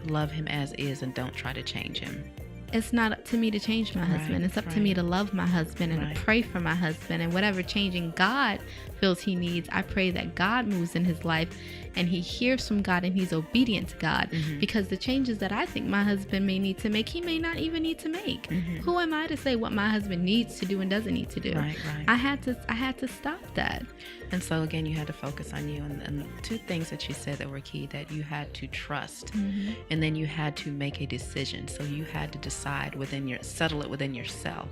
love him as is and don't try to change him. It's not up to me to change my husband. It's up to me to love my husband and to pray for my husband. And whatever changing God feels he needs, I pray that God moves in his life and he hears from God and he's obedient to God. Because the changes that I think my husband may need to make, he may not even need to make. Who am I to say what my husband needs to do and doesn't need to do? Right. I had to stop that. And so again, you had to focus on you, and two things that you said that were key, that you had to trust, and then you had to make a decision. So you had to decide settle it within yourself.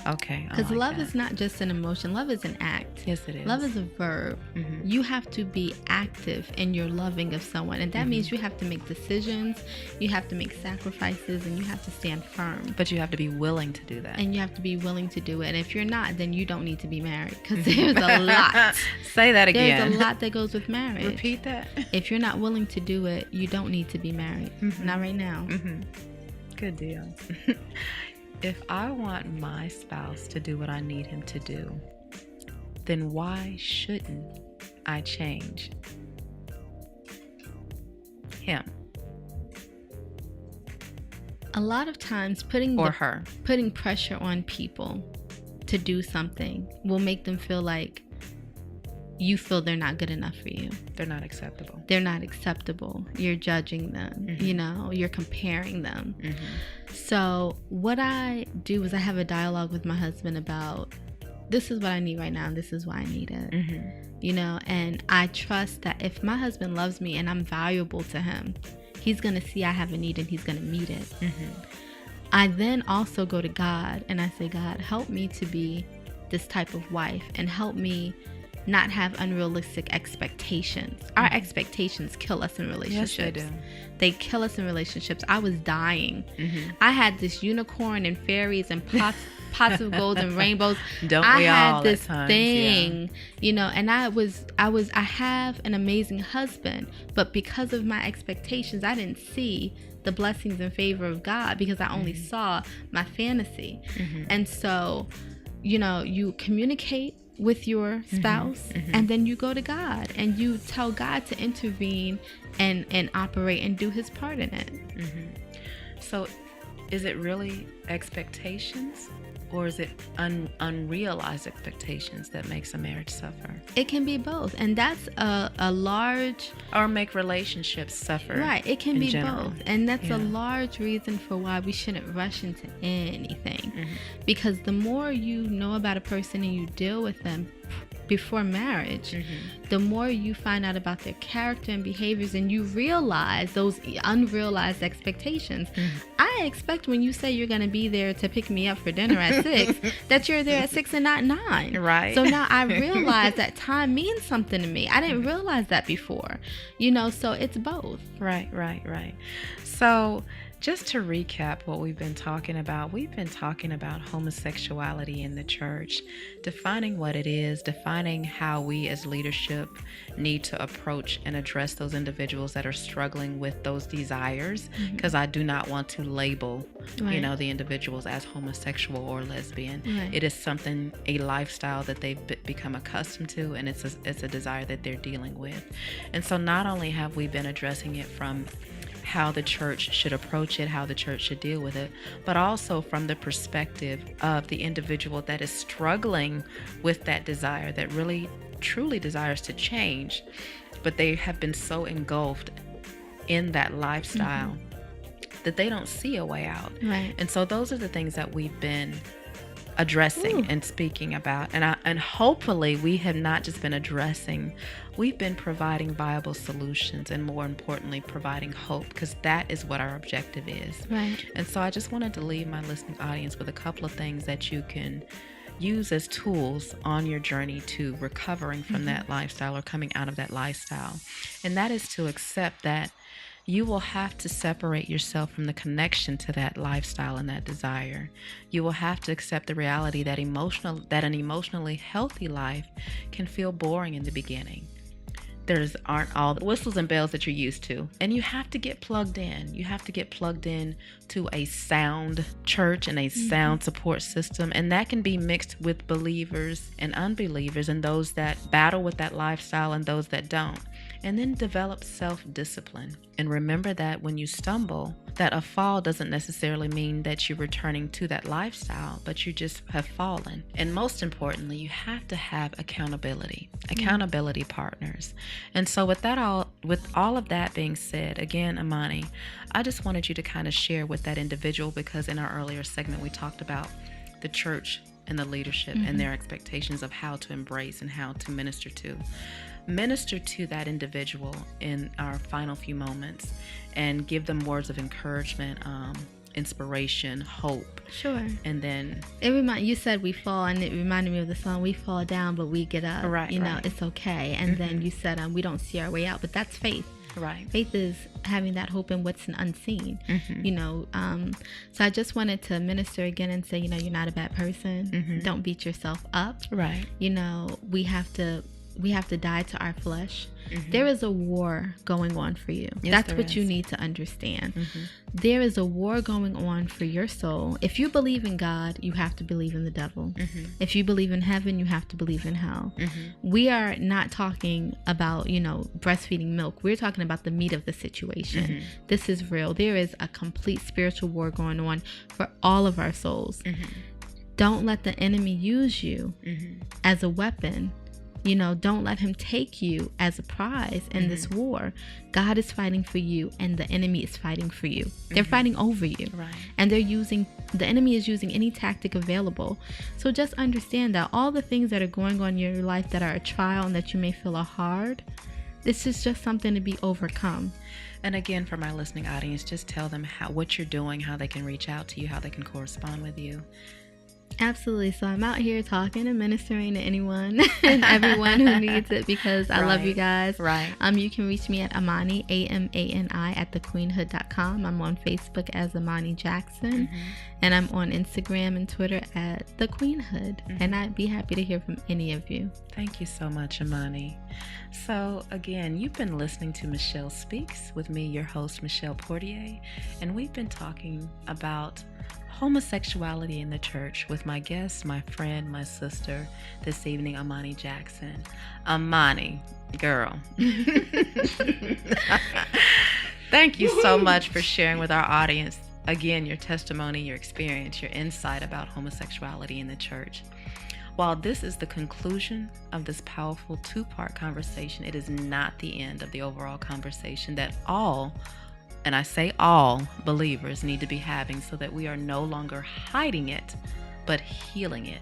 Okay. Because love is not just an emotion. Love is an act. Yes, it is. Love is a verb. You have to be active in your loving of someone. And that means you have to make decisions, you have to make sacrifices, and you have to stand firm. But you have to be willing to do that. And you have to be willing to do it. And if you're not, then you don't need to be married. Because there's a lot. Say that again. There's a lot that goes with marriage. Repeat that. If you're not willing to do it, you don't need to be married. Not right now. Good deal. If I want my spouse to do what I need him to do, then why shouldn't I change him? A lot of times putting pressure on people to do something will make them feel like you feel they're not good enough for you. They're not acceptable. You're judging them. You're comparing them. So what I do is I have a dialogue with my husband about, this is what I need right now and this is why I need it. And I trust that if my husband loves me and I'm valuable to him, he's going to see I have a need and he's going to meet it. I then also go to God and I say, God, help me to be this type of wife, and help me not have unrealistic expectations. Our expectations kill us in relationships. Yes, they do. They kill us in relationships. I was dying. I had this unicorn and fairies and pots of gold and rainbows. I had this thing, and I have an amazing husband, but because of my expectations, I didn't see the blessings and favor of God because I only saw my fantasy. And so, you communicate with your spouse, and then you go to God and you tell God to intervene and operate and do his part in it. So is it really expectations, or is it unrealized expectations that makes a marriage suffer? It can be both, and that's a large... Or make relationships suffer. Right, it can be general. both, and that's a large reason for why we shouldn't rush into anything. Because the more you know about a person and you deal with them before marriage, the more you find out about their character and behaviors, and you realize those unrealized expectations. I expect when you say you're going to be there to pick me up for dinner at 6, that you're there at 6 and not 9. Right. So now I realize that time means something to me. I didn't realize that before. So it's both. Right. So just to recap what we've been talking about homosexuality in the church, defining what it is, defining how we as leadership need to approach and address those individuals that are struggling with those desires, because I do not want to label, the individuals as homosexual or lesbian. It is a lifestyle that they've become accustomed to, and it's a desire that they're dealing with. And so not only have we been addressing it from how the church should approach it, how the church should deal with it, but also from the perspective of the individual that is struggling with that desire, that really truly desires to change, but they have been so engulfed in that lifestyle that they don't see a way out. Right. And so those are the things that we've been addressing and speaking about, and hopefully we have not just been addressing, we've been providing viable solutions, and more importantly providing hope, because that is what our objective is. Right. And so I just wanted to leave my listening audience with a couple of things that you can use as tools on your journey to recovering from that lifestyle or coming out of that lifestyle. And that is to accept that you will have to separate yourself from the connection to that lifestyle and that desire. You will have to accept the reality that an emotionally healthy life can feel boring in the beginning. Aren't all the whistles and bells that you're used to. And you have to get plugged in. You have to get plugged in to a sound church and a sound support system. And that can be mixed with believers and unbelievers, and those that battle with that lifestyle and those that don't. And then develop self-discipline. And remember that when you stumble, that a fall doesn't necessarily mean that you're returning to that lifestyle, but you just have fallen. And most importantly, you have to have accountability partners. And so with all of that being said, again, Amani, I just wanted you to kind of share with that individual, because in our earlier segment, we talked about the church and the leadership and their expectations of how to embrace and how to minister to that individual in our final few moments, and give them words of encouragement, inspiration, hope. Sure. And then you said we fall, and it reminded me of the song, we fall down but we get up. Right. It's okay. And then you said we don't see our way out, but that's faith. Right. Faith is having that hope in what's unseen. So I just wanted to minister again and say, you're not a bad person. Don't beat yourself up. Right. We have to die to our flesh. There is a war going on for you. Yes, That's what you need to understand. There is a war going on for your soul. If you believe in God, you have to believe in the devil. If you believe in heaven, you have to believe in hell. We are not talking about, breastfeeding milk. We're talking about the meat of the situation. This is real. There is a complete spiritual war going on for all of our souls. Don't let the enemy use you as a weapon. Don't let him take you as a prize in this war. God is fighting for you, and the enemy is fighting for you. They're fighting over you. Right. And the enemy is using any tactic available. So just understand that all the things that are going on in your life that are a trial and that you may feel are hard, this is just something to be overcome. And again, for my listening audience, just tell them what you're doing, how they can reach out to you, how they can correspond with you. Absolutely. So I'm out here talking and ministering to anyone and everyone who needs it, because I love you guys. Right. You can reach me at Amani, AMANI, at thequeenhood.com. I'm on Facebook as Amani Jackson, and I'm on Instagram and Twitter at The Queenhood. And I'd be happy to hear from any of you. Thank you so much, Amani. So again, you've been listening to Michelle Speaks with me, your host, Michelle Portier, and we've been talking about homosexuality in the church with my guest, my friend, my sister this evening, Amani Jackson. Amani, girl. Thank you so much for sharing with our audience, again, your testimony, your experience, your insight about homosexuality in the church. While this is the conclusion of this powerful two-part conversation, it is not the end of the overall conversation that all, and I say all, believers need to be having, so that we are no longer hiding it, but healing it.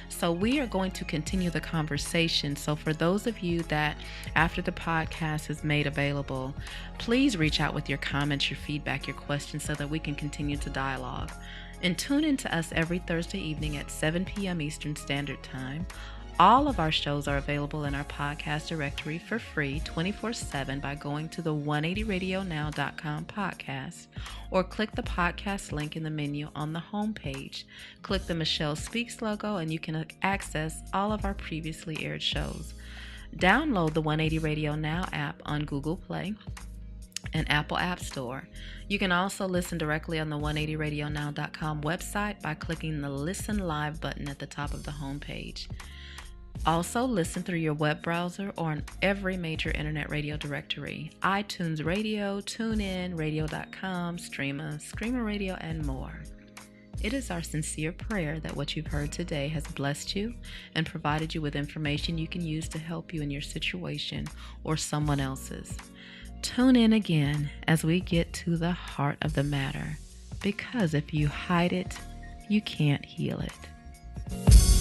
So we are going to continue the conversation. So for those of you that after the podcast is made available, please reach out with your comments, your feedback, your questions, so that we can continue to dialogue. And tune in to us every Thursday evening at 7 p.m. Eastern Standard Time. All of our shows are available in our podcast directory for free 24/7 by going to the 180radionow.com podcast, or click the podcast link in the menu on the homepage. Click the Michelle Speaks logo and you can access all of our previously aired shows. Download the 180 Radio Now app on Google Play and Apple App Store. You can also listen directly on the 180radionow.com website by clicking the Listen Live button at the top of the homepage. Also, listen through your web browser or on every major internet radio directory: iTunes Radio, TuneIn, Radio.com, Streama, Screamer Radio, and more. It is our sincere prayer that what you've heard today has blessed you and provided you with information you can use to help you in your situation or someone else's. Tune in again as we get to the heart of the matter, because if you hide it, you can't heal it.